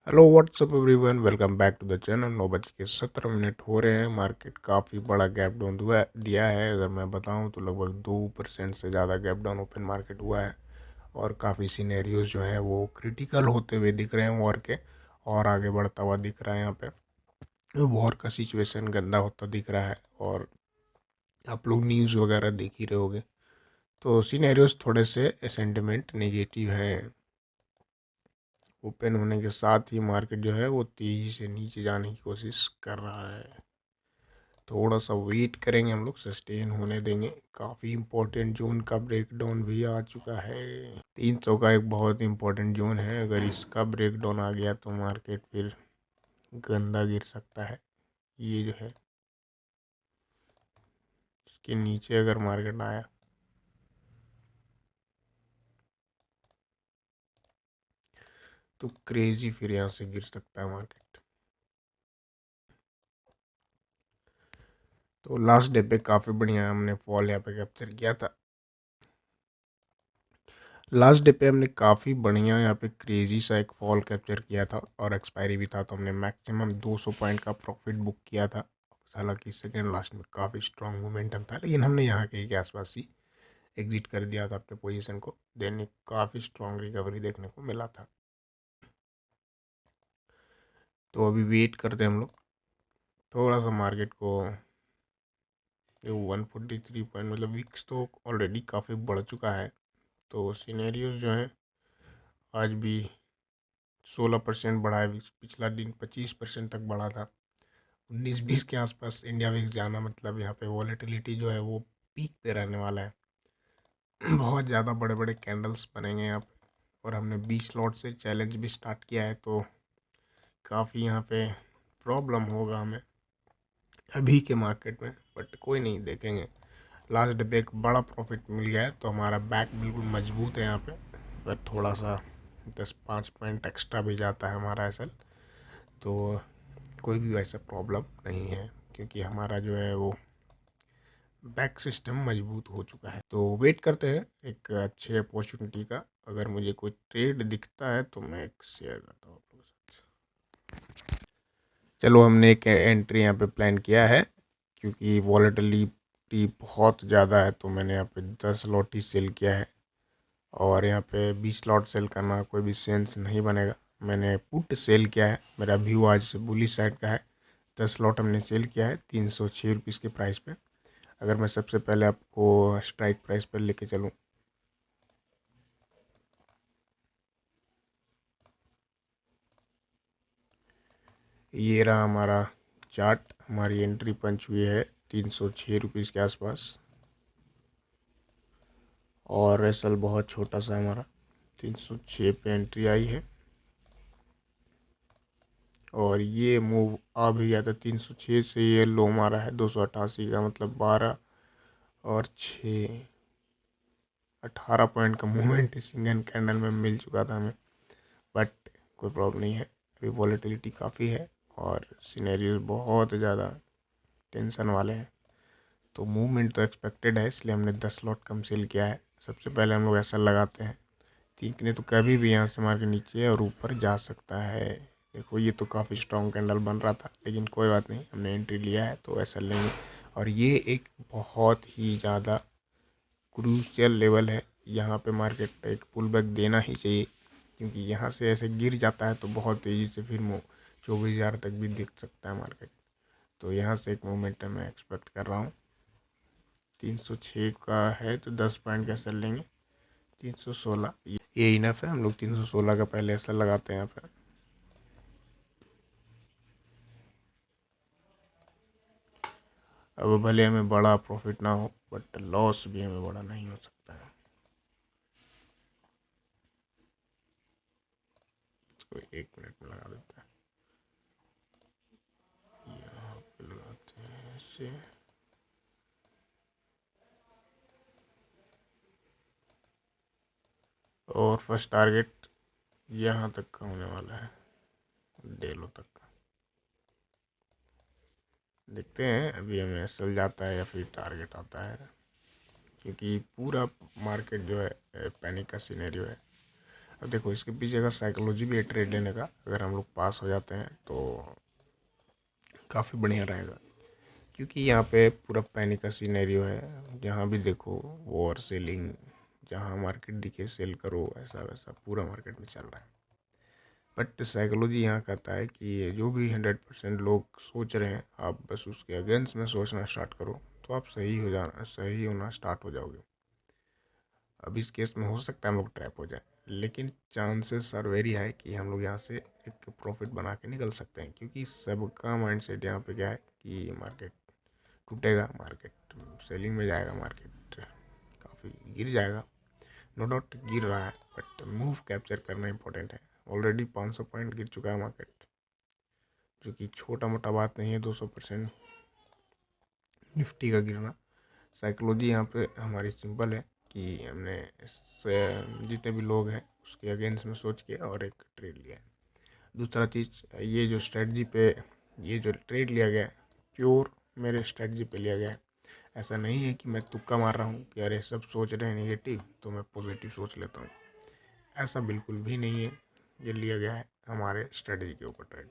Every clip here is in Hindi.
Hello what's up everyone, welcome back to the channel. 9:17 हो रहे हैं। मार्केट काफ़ी बड़ा गैप डाउन दिया है। अगर मैं बताऊं तो लगभग 2% से ज़्यादा गैप डाउन ओपन मार्केट हुआ है। और काफ़ी सीनेरियोज जो हैं वो क्रिटिकल होते हुए दिख रहे हैं वॉर के, और आगे बढ़ता हुआ दिख रहा है। यहाँ पे वॉर का सिचुएशन गंदा होता दिख रहा है, और आप लोग न्यूज़ वगैरह देख ही रहे होगे। तो सीनेरियोज थोड़े से सेंटिमेंट नेगेटिव हैं। ओपन होने के साथ ही मार्केट जो है वो तेज़ी से नीचे जाने की कोशिश कर रहा है। थोड़ा सा वेट करेंगे हम लोग, सस्टेन होने देंगे। काफ़ी इम्पोर्टेंट जोन का ब्रेकडाउन भी आ चुका है। 300 का एक बहुत इम्पोर्टेंट जोन है। अगर इसका ब्रेकडाउन आ गया तो मार्केट फिर गंदा गिर सकता है। ये जो है इसके नीचे अगर मार्केट आया तो क्रेजी फिर यहाँ से गिर सकता है मार्केट। तो लास्ट डे पे काफ़ी बढ़िया हमने फॉल यहाँ पे कैप्चर किया था। लास्ट डे पे हमने काफ़ी बढ़िया यहाँ पे क्रेजी सा एक फॉल कैप्चर किया था, और एक्सपायरी भी था, तो हमने मैक्सिमम 200 पॉइंट का प्रॉफिट बुक किया था। हालांकि सेकेंड लास्ट में काफ़ी स्ट्रॉन्ग मोमेंटम था, लेकिन हमने यहाँ के आसपास ही एग्जिट कर दिया था अपने पोजीशन को। देन काफ़ी स्ट्रॉन्ग रिकवरी देखने को मिला था। तो अभी वेट करते हैं हम लोग थोड़ा सा मार्केट को। 143 पॉइंट मतलब विक्स तो ऑलरेडी काफ़ी बढ़ चुका है। तो सीनेरियोज जो है आज भी 16% बढ़ा है। पिछला दिन 25% तक बढ़ा था। 19-20 के आसपास इंडिया विक्स जाना मतलब यहाँ पे वॉलेटिलिटी जो है वो पीक पे रहने वाला है। बहुत ज़्यादा बड़े बड़े कैंडल्स बनेंगे यहाँ पे, और हमने 20 लॉट से चैलेंज भी स्टार्ट किया है। तो काफ़ी यहाँ पे प्रॉब्लम होगा हमें अभी के मार्केट में, बट कोई नहीं, देखेंगे। लास्ट डे पे एक बड़ा प्रॉफिट मिल गया है, तो हमारा बैक बिल्कुल मजबूत है यहाँ पे। अगर थोड़ा सा 10-5 पॉइंट एक्स्ट्रा भी जाता है हमारा ऐसा, तो कोई भी वैसा प्रॉब्लम नहीं है, क्योंकि हमारा जो है वो बैक सिस्टम मजबूत हो चुका है। तो वेट करते हैं एक अच्छे अपॉर्चुनिटी का। अगर मुझे कोई ट्रेड दिखता है तो मैं एक शेयर करता हूँ आप लोगों के साथ। चलो, हमने एक एंट्री यहाँ पे प्लान किया है, क्योंकि वॉलेटिलिटी बहुत ज़्यादा है। तो मैंने यहाँ पे 10 लॉट ही सेल किया है, और यहाँ पे 20 लॉट सेल करना कोई भी सेंस नहीं बनेगा। मैंने पुट सेल किया है, मेरा व्यू आज बुलिश साइड का है। 10 लॉट हमने सेल किया है 306 रुपीज़ के प्राइस पे। अगर मैं सबसे पहले आपको स्ट्राइक प्राइस पर लेके चलूँ, ये रहा हमारा चार्ट। हमारी एंट्री पंच हुई है 306 रुपीज़ के आसपास, और एसल बहुत छोटा सा हमारा 306 पे एंट्री आई है। और ये मूव आ भी गया था 306 से। ये लो मारा है 288 का, मतलब 12 और 6 18 पॉइंट का मूवमेंट सिंगल कैंडल में मिल चुका था हमें। बट कोई प्रॉब्लम नहीं है, अभी वॉलेटिलिटी काफ़ी है और सिनेरियो बहुत ज़्यादा टेंशन वाले हैं। तो मूवमेंट तो एक्सपेक्टेड है, इसलिए हमने 10 लॉट कम सेल किया है। सबसे पहले हम लोग ऐसा लगाते हैं, ठीक नहीं तो कभी भी यहाँ से मार के नीचे और ऊपर जा सकता है। देखो, ये तो काफ़ी स्ट्रॉन्ग कैंडल बन रहा था, लेकिन कोई बात नहीं, हमने एंट्री लिया है तो ऐसा लेंगे। और ये एक बहुत ही ज़्यादा क्रूशियल लेवल है। यहाँ पे मार्केट एक पुल बैक देना ही चाहिए, क्योंकि यहाँ से ऐसे गिर जाता है तो बहुत तेज़ी से फिर 24,000 तक भी दिख सकता है मार्केट। तो यहाँ से एक मोमेंटम मैं एक्सपेक्ट कर रहा हूँ। 306 का है तो 10 पॉइंट कैसे लेंगे। 316 ये इनफ है। हम लोग 316 का पहले ऐसा लगाते हैं यहाँ पे। अब भले हमें बड़ा प्रॉफिट ना हो, बट लॉस भी हमें बड़ा नहीं हो सकता है। इसको 1 मिनट में लगा देते हैं। यहाँ पे लगाते हैं ऐसे। और फर्स्ट टारगेट यहाँ तक का होने वाला है, डेलो तक का। देखते हैं अभी हमें एसएल जाता है या फिर टारगेट आता है, क्योंकि पूरा मार्केट जो है पैनिक का सिनेरियो है। अब देखो इसके पीछे का साइकोलॉजी भी है ट्रेड लेने का, अगर हम लोग पास हो जाते हैं तो काफ़ी बढ़िया रहेगा, क्योंकि यहाँ पे पूरा पैनिक का सीनेरियो है। जहाँ भी देखो वॉर सेलिंग, जहाँ मार्केट दिखे सेल करो, ऐसा वैसा पूरा मार्केट में चल रहा है। बट साइकोलॉजी यहाँ कहता है कि जो भी 100% लोग सोच रहे हैं, आप बस उसके अगेंस्ट में सोचना स्टार्ट करो तो आप सही होना स्टार्ट हो जाओगे। अब इस केस में हो सकता है हम लोग ट्रैप हो जाए, लेकिन चांसेस आर वेरी हाई कि हम लोग यहाँ से एक प्रॉफिट बना के निकल सकते हैं, क्योंकि सबका माइंडसेट यहाँ पे क्या है कि मार्केट टूटेगा, मार्केट सेलिंग में जाएगा, मार्केट काफ़ी गिर जाएगा। नो डाउट गिर रहा है, बट मूव कैप्चर करना इंपॉर्टेंट है। ऑलरेडी 500 पॉइंट गिर चुका है मार्केट, जो कि छोटा मोटा बात नहीं है। 200% निफ्टी का गिरना। साइकोलॉजी यहाँ पे हमारी सिंपल है कि हमने जितने भी लोग हैं उसके अगेंस्ट में सोच के और एक ट्रेड लिया है। दूसरा चीज़, ये जो स्ट्रेटजी पे ये जो ट्रेड लिया गया है प्योर मेरे स्ट्रेटजी पे लिया गया है। ऐसा नहीं है कि मैं तुक्का मार रहा हूँ कि अरे सब सोच रहे हैं नेगेटिव तो मैं पॉजिटिव सोच लेता हूँ, ऐसा बिल्कुल भी नहीं है। ये लिया गया है हमारे स्ट्रेटजी के ऊपर ट्रेड।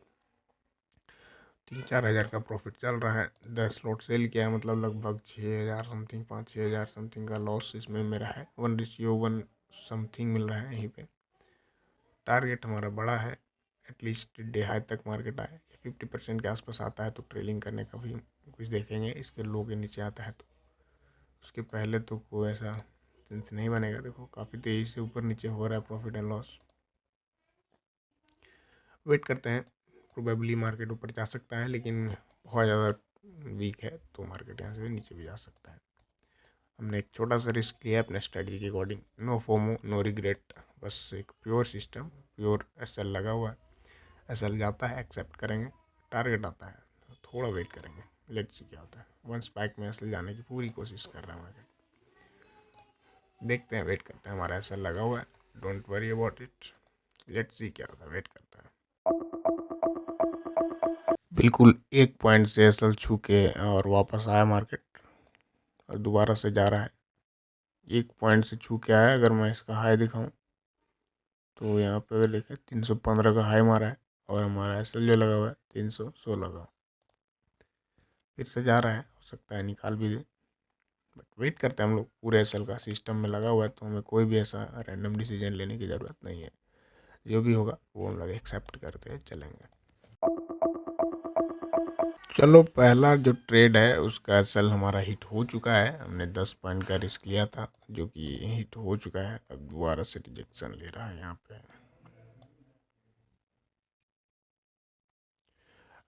3-4 हज़ार का प्रॉफिट चल रहा है, 10 लॉट सेल किया है, मतलब लगभग 6,000 समथिंग, 5-6 हज़ार समथिंग का लॉस इसमें मेरा है। 1:1 समथिंग मिल रहा है यहीं पे। टारगेट हमारा बड़ा है, एटलीस्ट डे हाई तक मार्केट आए, 50% के आसपास आता है तो ट्रेलिंग करने का भी कुछ देखेंगे। इसके लो के नीचे आता है तो उसके पहले तो कोई ऐसा सेंस नहीं बनेगा। देखो काफ़ी तेज़ी से ऊपर नीचे हो रहा है प्रॉफिट एंड लॉस। वेट करते हैं, प्रोबेबली मार्केट ऊपर जा सकता है, लेकिन बहुत ज़्यादा वीक है तो मार्केट यहाँ से नीचे भी जा सकता है। हमने एक छोटा सा रिस्क लिया अपने स्ट्रेटजी के according. No FOMO no regret, बस एक प्योर सिस्टम, प्योर एसएल लगा हुआ है। एसएल जाता है एक्सेप्ट करेंगे, टारगेट आता है थोड़ा वेट करेंगे, लेट्स सी क्या होता है। वन स्पाइक में एसएल जाने की पूरी कोशिश कर रहा है मार्केट, देखते हैं, वेट करते हैं। हमारा एसएल लगा हुआ है, don't worry about it, let's see क्या होता है, वेट करते हैं। बिल्कुल 1 पॉइंट से एसएल छू के और वापस आया मार्केट और दोबारा से जा रहा है। 1 पॉइंट से छू के आया। अगर मैं इसका हाई दिखाऊं तो यहाँ पे देखें 315 का हाई मारा है और हमारा एसएल जो लगा हुआ है 316 का। फिर से जा रहा है, हो सकता है निकाल भी दे, बट वेट करते हैं हम लोग। पूरे एसएल का सिस्टम में लगा हुआ है तो हमें कोई भी ऐसा रैंडम डिसीजन लेने की ज़रूरत नहीं है। जो भी होगा वो हम लोग एक्सेप्ट करते चलेंगे। चलो पहला जो ट्रेड है उसका एसएल हमारा हिट हो चुका है। हमने 10 पॉइंट का रिस्क लिया था जो कि हिट हो चुका है। अब दोबारा से रिजेक्शन ले रहा है यहाँ पे।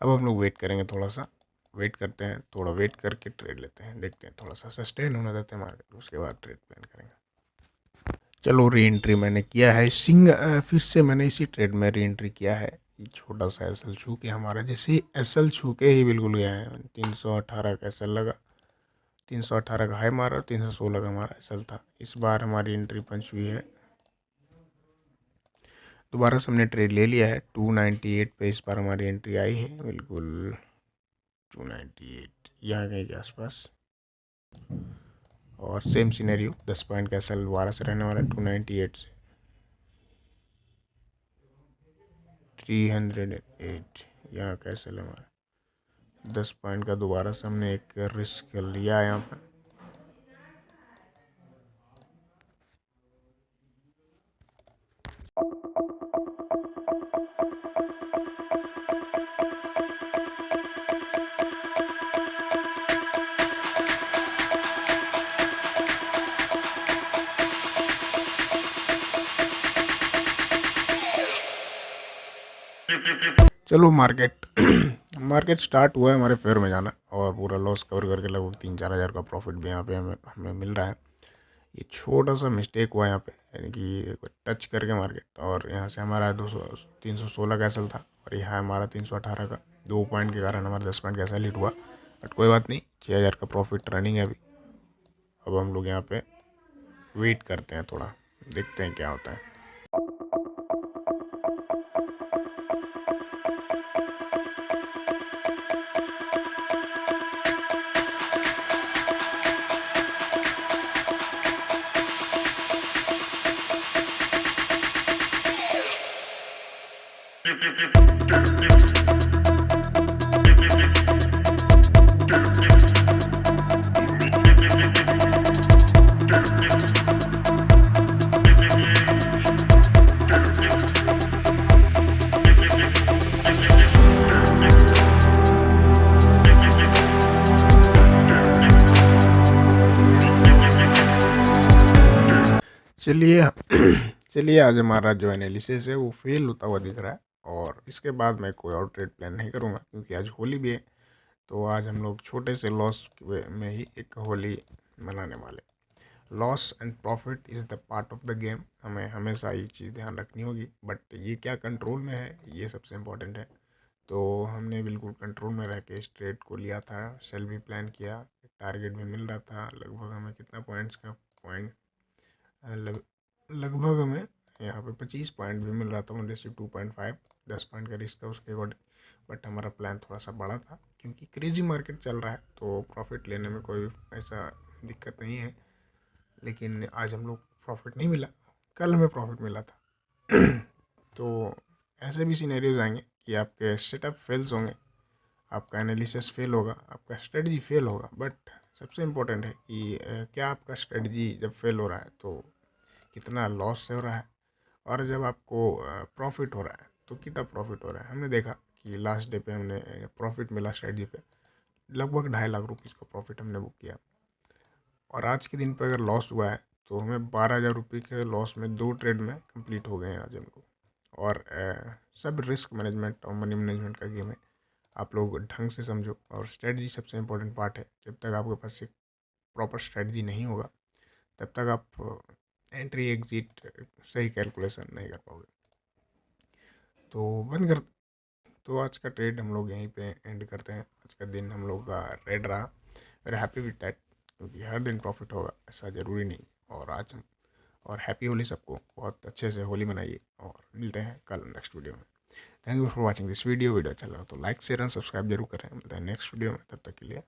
अब हम लोग वेट करेंगे, थोड़ा सा वेट करते हैं, थोड़ा वेट करके ट्रेड लेते हैं, देखते हैं, थोड़ा सा सस्टेन होने देते हैं मार्केट, उसके बाद ट्रेड प्लान करेंगे। चलो री एंट्री मैंने किया है, फिर से मैंने इसी ट्रेड में री एंट्री किया है। छोटा सा एसएल छू के हमारा, जैसे ही एसएल छू के ही बिल्कुल गया है, 318 का एसएल लगा, 318 का हाई मारा, 316 का हमारा एसएल था। इस बार हमारी एंट्री पंच हुई है, दोबारा से हमने ट्रेड ले लिया है। 298 पे इस बार हमारी एंट्री आई है, बिल्कुल 298 यहाँ कहीं के आसपास। और सेम सीनेरियो, 10 पॉइंट का एसएल दोबारा से रहने वाला है। 298 से 308 यहाँ का एसएल हमारा। 10 पॉइंट का दोबारा से हमने एक रिस्क लिया यहाँ पर। चलो मार्केट स्टार्ट हुआ है हमारे फेयर में जाना, और पूरा लॉस कवर करके लगभग 3-4 हज़ार का प्रॉफिट भी यहाँ पे हमें मिल रहा है। ये छोटा सा मिस्टेक हुआ यहाँ पे, यानी कि टच करके मार्केट, और यहाँ से हमारा 316 का एसएल था और यहाँ हमारा 318 का। 2 पॉइंट के कारण हमारा 10 पॉइंट का एसएल हिट हुआ, बट कोई बात नहीं, 6,000 का प्रॉफिट रनिंग है अभी। अब हम लोग यहाँ पे वेट करते हैं, थोड़ा देखते हैं क्या होता है। चलिए चलिए आज हमारा जो एनालिसिस है वो फेल होता हुआ दिख रहा है, और इसके बाद मैं कोई और ट्रेड प्लान नहीं करूँगा क्योंकि आज होली भी है। तो आज हम लोग छोटे से लॉस में ही एक होली मनाने वाले। Loss and profit is the part of the game, हमें हमेशा ये चीज़ ध्यान रखनी होगी, बट ये क्या कंट्रोल में है ये सबसे इम्पोर्टेंट है। तो हमने बिल्कुल कंट्रोल में रह के इस ट्रेड को लिया था, सेल भी प्लान किया, एक टारगेट भी मिल रहा था। लगभग हमें कितना पॉइंट्स का पॉइंट लगभग हमें यहाँ पे 25 पॉइंट भी मिल रहा था, 1:2.5, 10 पॉइंट का रिस्क था उसके अकॉर्डिंग। बट हमारा प्लान थोड़ा सा बड़ा था क्योंकि क्रेजी मार्केट चल रहा है, तो प्रॉफिट लेने में कोई ऐसा दिक्कत नहीं है। लेकिन आज हम लोग प्रॉफिट नहीं मिला, कल हमें प्रॉफिट मिला था। तो ऐसे भी सिनेरियोज आएंगे कि आपके सेटअप फेल्स होंगे, आपका एनालिसिस फेल होगा, आपका स्ट्रेटजी फेल होगा। बट सबसे इम्पोर्टेंट है कि क्या आपका स्ट्रेटजी जब फेल हो रहा है तो कितना लॉस हो रहा है, और जब आपको प्रॉफिट हो रहा है तो कितना प्रॉफिट हो रहा है। हमने देखा कि लास्ट डे पे हमने प्रॉफिट मिला स्ट्रेटजी पे, लगभग 2.5 लाख रुपीज़ का प्रॉफिट हमने बुक किया। और आज के दिन पे अगर लॉस हुआ है तो हमें 12,000 रुपये के लॉस में 2 ट्रेड में कंप्लीट हो गए हैं आज हम लोग। और सब रिस्क मैनेजमेंट और मनी मैनेजमेंट का गेम है, आप लोग ढंग से समझो। और स्ट्रेटजी सबसे इम्पोर्टेंट पार्ट है, जब तक आपके पास एक प्रॉपर स्ट्रेटजी नहीं होगा तब तक आप एंट्री एग्जिट सही कैलकुलेशन नहीं कर पाओगे। तो बंद कर तो आज का ट्रेड हम लोग यहीं पे एंड करते हैं। आज का दिन हम लोग का रेड रहा, वेरी हैप्पी विद डैट, क्योंकि हर दिन प्रॉफिट होगा ऐसा ज़रूरी नहीं। और आज हम और हैप्पी होली सबको, बहुत अच्छे से होली मनाइए, और मिलते हैं कल नेक्स्ट वीडियो में। Thank you for watching this video अच्छा लगा तो लाइक शेयर एंड सब्सक्राइब जरूर करें। मिलते हैं नेक्स्ट वीडियो में, तब तक के लिए